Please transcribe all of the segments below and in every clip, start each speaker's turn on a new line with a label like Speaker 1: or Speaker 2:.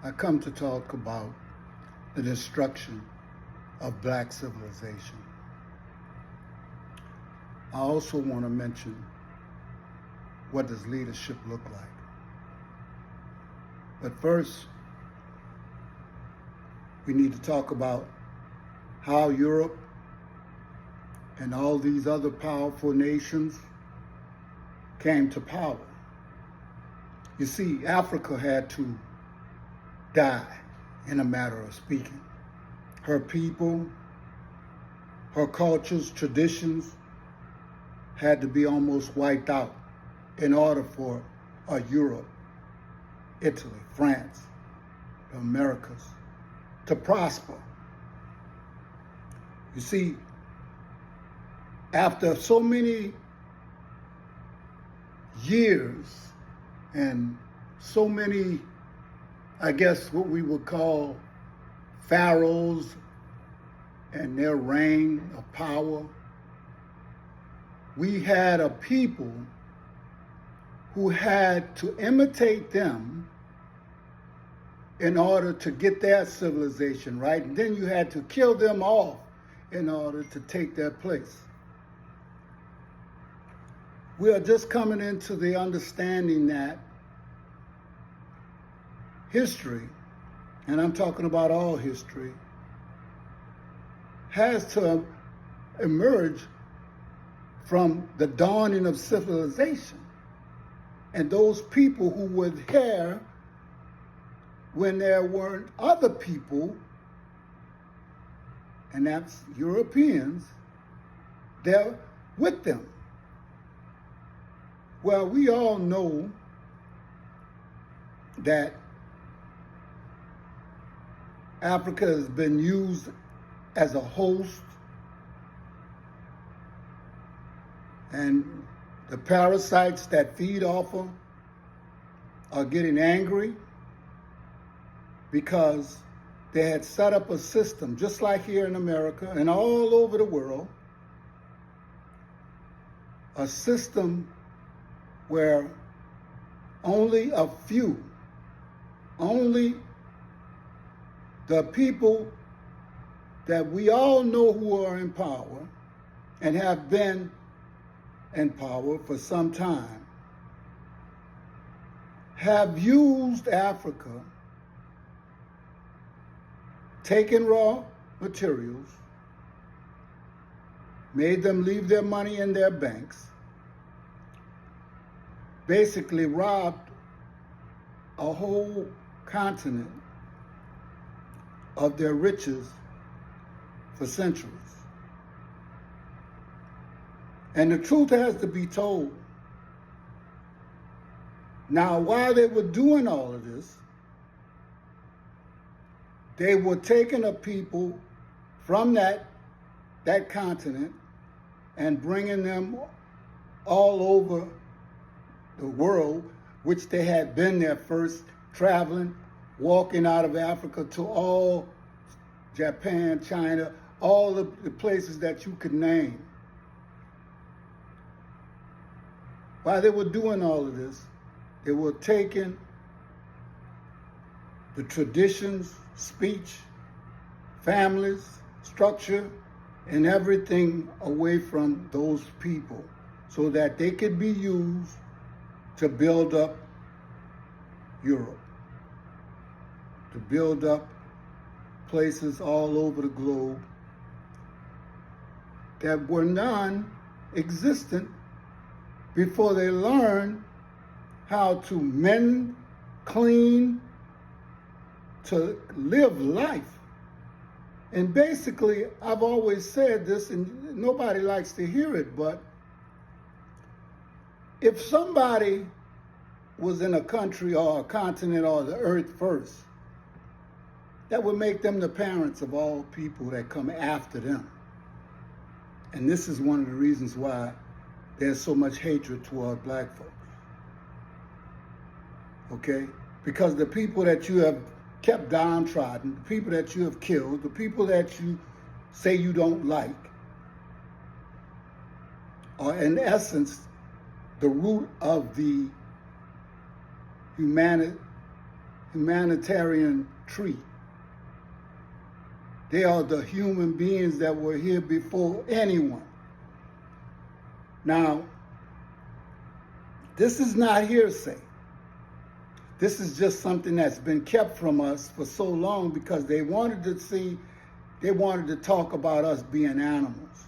Speaker 1: I come to talk about the destruction of black civilization. I also want to mention, what does leadership look like? But first, we need to talk about how Europe and all these other powerful nations came to power. You see, Africa had to die, in a matter of speaking. Her people, her cultures, traditions had to be almost wiped out in order for Europe, Italy, France, the Americas to prosper. You see, after so many years and so many, I guess what we would call pharaohs and their reign of power, we had a people who had to imitate them in order to get their civilization right. And then you had to kill them off in order to take their place. We are just coming into the understanding that history, and I'm talking about all history, has to emerge from the dawning of civilization and those people who were there when there weren't other people, and that's Europeans, there with them. Well, we all know that Africa has been used as a host, and the parasites that feed off them are getting angry because they had set up a system, just like here in America and all over the world, a system where only a few, only the people that we all know who are in power and have been in power for some time, have used Africa, taken raw materials, made them leave their money in their banks, basically robbed a whole continent of their riches for centuries. And the truth has to be told. Now, while they were doing all of this, they were taking a people from that continent and bringing them all over the world, which they had been there first, traveling, walking out of Africa to all Japan, China, all the places that you could name. While they were doing all of this, they were taking the traditions, speech, families, structure, and everything away from those people so that they could be used to build up Europe, to build up places all over the globe that were non-existent before they learned how to mend, clean, to live life. And basically, I've always said this, and nobody likes to hear it, but if somebody was in a country or a continent or the earth first, that would make them the parents of all people that come after them. And this is one of the reasons why there's so much hatred toward black folks. Okay? Because the people that you have kept downtrodden, the people that you have killed, the people that you say you don't like, are in essence the root of the humanitarian tree. They are the human beings that were here before anyone. Now, this is not hearsay. This is just something that's been kept from us for so long because they wanted to talk about us being animals.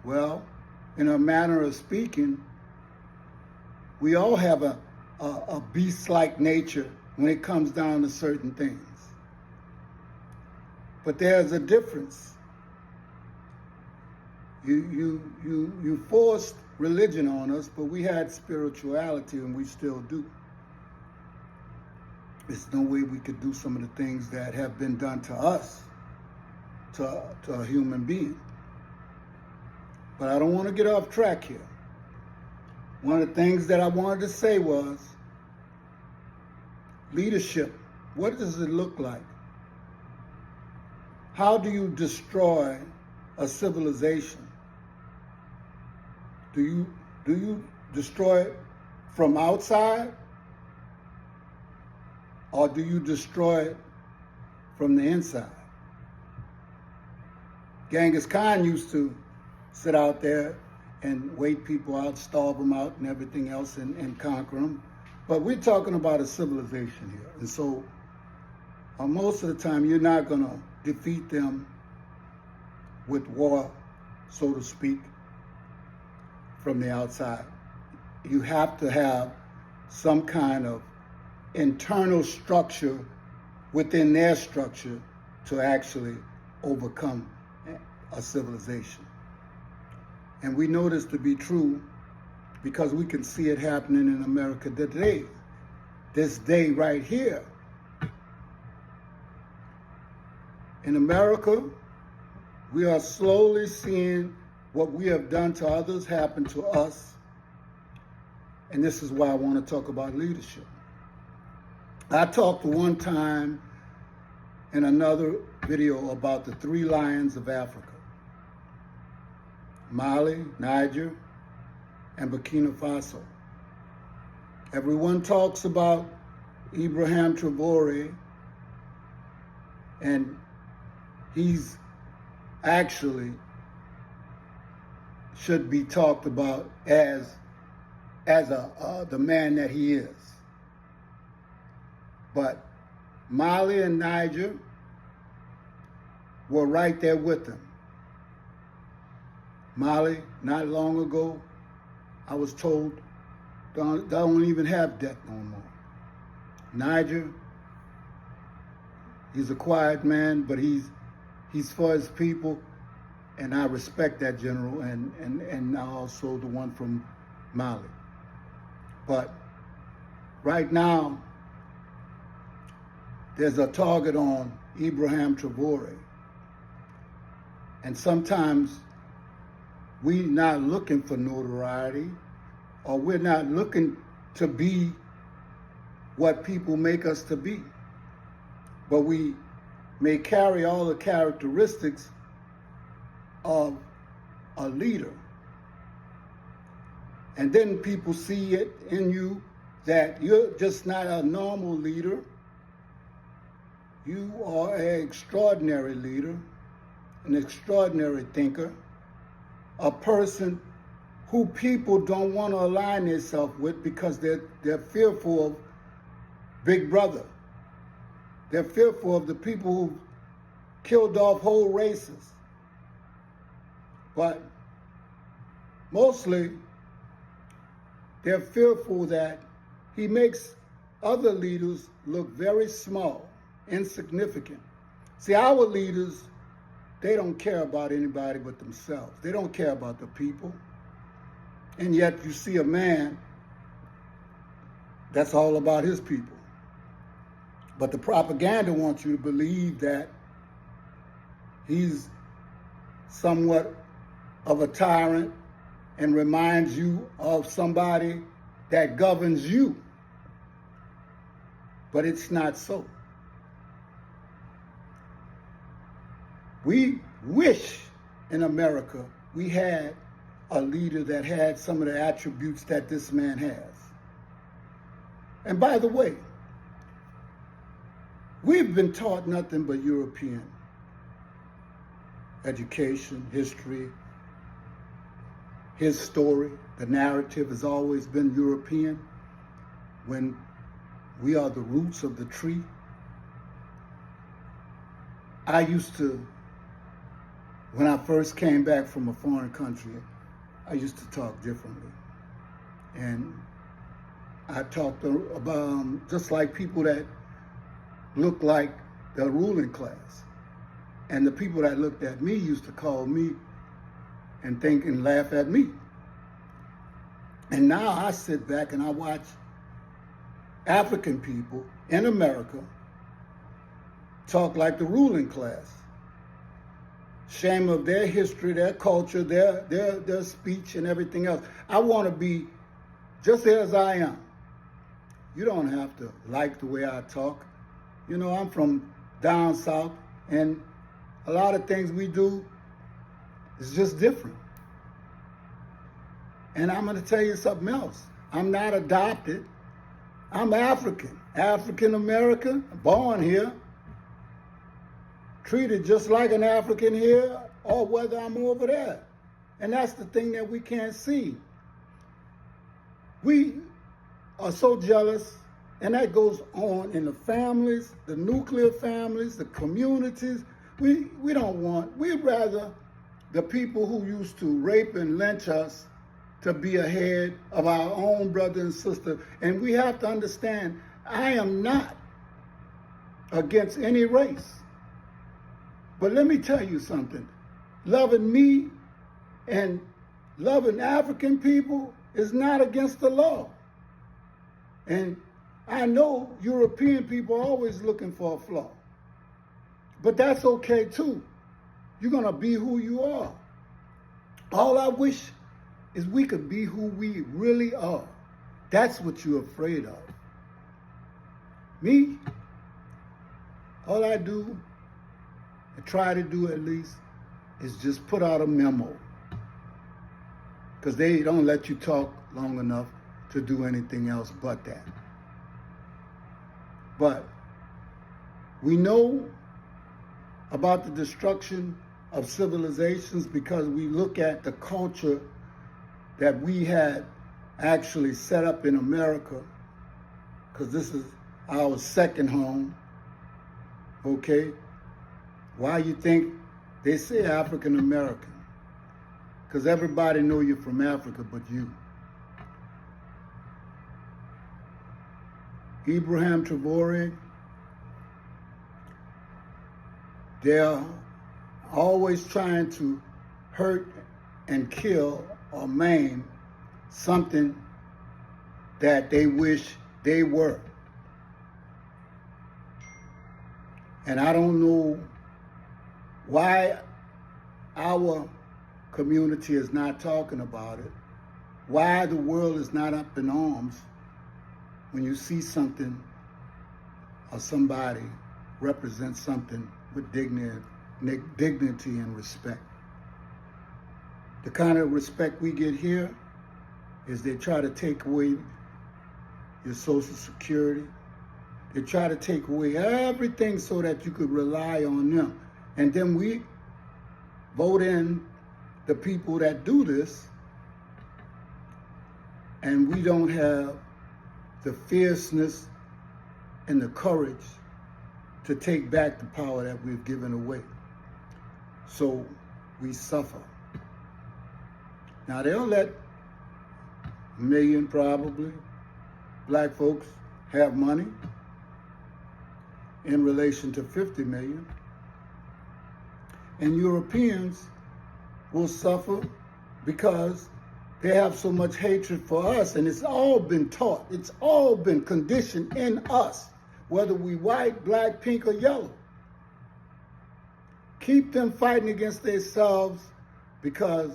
Speaker 1: Well, in a manner of speaking, we all have a beast-like nature when it comes down to certain things. But there's a difference. You forced religion on us, but we had spirituality, and we still do. There's no way we could do some of the things that have been done to us, to a human being. But I don't want to get off track here. One of the things that I wanted to say was leadership. What does it look like? How do you destroy a civilization? Do you destroy it from outside? Or do you destroy it from the inside? Genghis Khan used to sit out there and wait people out, starve them out and everything else and conquer them. But we're talking about a civilization here. And so most of the time you're not going to defeat them with war, so to speak, from the outside. You have to have some kind of internal structure within their structure to actually overcome a civilization. And we know this to be true because we can see it happening in America today. This day right here. In America, we are slowly seeing what we have done to others happen to us. And this is why I want to talk about leadership. I talked one time in another video about the 3 lions of Africa: Mali, Niger, and Burkina Faso. Everyone talks about Ibrahim Traore, and he's actually should be talked about as the man that he is. But Mali and Niger were right there with him. Mali, not long ago, I was told, don't even have debt no more. Niger, he's a quiet man, but he's for his people, and I respect that general, and also the one from Mali. But right now, there's a target on Ibrahim Traore. And sometimes we're not looking for notoriety, or we're not looking to be what people make us to be. But we may carry all the characteristics of a leader. And then people see it in you that you're just not a normal leader. You are an extraordinary leader, an extraordinary thinker, a person who people don't want to align themselves with because they're fearful of Big Brother. They're fearful of the people who killed off whole races. But mostly, they're fearful that he makes other leaders look very small, insignificant. See, our leaders, they don't care about anybody but themselves. They don't care about the people. And yet you see a man that's all about his people. But the propaganda wants you to believe that he's somewhat of a tyrant and reminds you of somebody that governs you. But it's not so. We wish in America we had a leader that had some of the attributes that this man has. And by the way, We've been taught nothing but European education, history. His story, the narrative has always been European, when we are the roots of the tree. I used to, when I first came back from a foreign country, I used to talk differently. And I talked about just like people that look like the ruling class. And the people that looked at me used to call me and think and laugh at me. And now I sit back and I watch African people in America talk like the ruling class. Shame of their history, their culture, their speech and everything else. I want to be just as I am. You don't have to like the way I talk. You know, I'm from down south, and a lot of things we do is just different. And I'm going to tell you something else. I'm not adopted. I'm African, African American, born here, treated just like an African here, or whether I'm over there. And that's the thing that we can't see. We are so jealous, and that goes on in the families, the nuclear families, the communities. We don't want, we'd rather the people who used to rape and lynch us to be ahead of our own brother and sister. And we have to understand, I am not against any race. But let me tell you something. Loving me and loving African people is not against the law. And I know European people are always looking for a flaw. But that's okay too. You're gonna be who you are. All I wish is we could be who we really are. That's what you're afraid of. Me, all I do, I try to do at least, is just put out a memo. Because they don't let you talk long enough to do anything else but that. But we know about the destruction of civilizations because we look at the culture that we had actually set up in America, because this is our second home, okay? Why you think they say African American? Because everybody know you're from Africa but you. Ibrahim Traore, they're always trying to hurt and kill or maim something that they wish they were. And I don't know why our community is not talking about it, why the world is not up in arms when you see something or somebody represent something with dignity and respect. The kind of respect we get here is they try to take away your Social Security. They try to take away everything so that you could rely on them. And then we vote in the people that do this, and we don't have the fierceness and the courage to take back the power that we've given away. So we suffer. Now they'll let 1 million probably black folks have money in relation to 50 million. And Europeans will suffer because they have so much hatred for us, and it's all been taught. It's all been conditioned in us, whether we white, black, pink, or yellow. Keep them fighting against themselves, because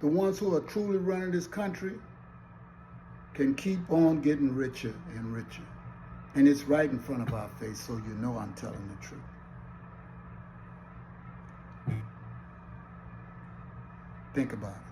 Speaker 1: the ones who are truly running this country can keep on getting richer and richer. And it's right in front of our face, so you know I'm telling the truth. Think about it.